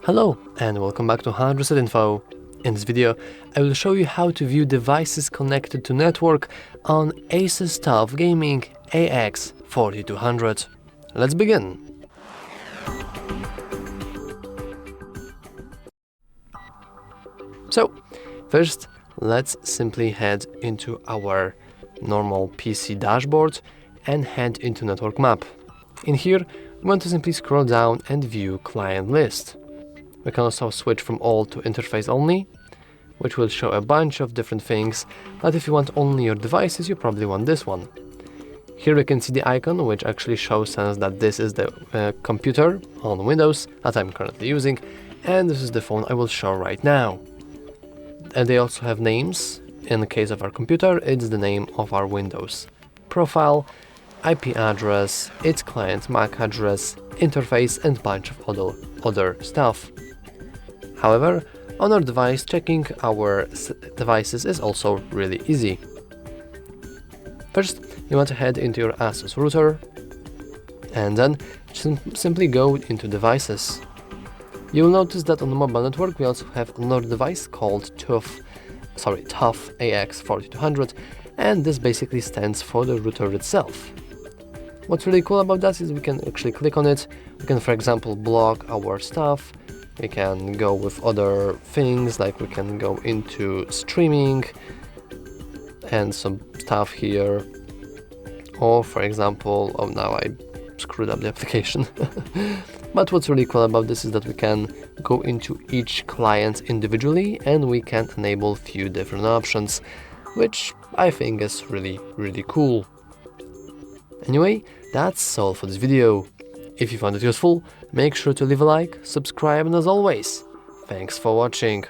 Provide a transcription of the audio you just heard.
Hello and welcome back to HardReset.Info. In this video, I will show you how to view devices connected to network on ASUS TUF Gaming AX4200. Let's begin. So, first, let's simply head into our normal PC dashboard and head into network map. In here, we want to simply scroll down and view client list. We can also switch from all to interface only, which will show a bunch of different things, but if you want only your devices, you probably want this one. Here we can see the icon, which actually shows us that this is the computer on Windows that I'm currently using, and this is the phone I will show right now. And they also have names. In the case of our computer, it's the name of our Windows profile, IP address, its client MAC address, interface, and bunch of other stuff. However, on our device, checking our devices is also really easy. First, you want to head into your ASUS router, and then simply go into devices. You will notice that on the mobile network we also have another device called TUF AX4200, and this basically stands for the router itself. What's really cool about that is we can actually click on it. We can, for example, block our stuff. We can go with other things, like we can go into streaming and some stuff here. Or, for example, oh, now I screwed up the application. But what's really cool about this is that we can go into each client individually and we can enable few different options, which I think is really cool. Anyway, that's all for this video. If you found it useful, make sure to leave a like, subscribe, and as always, thanks for watching.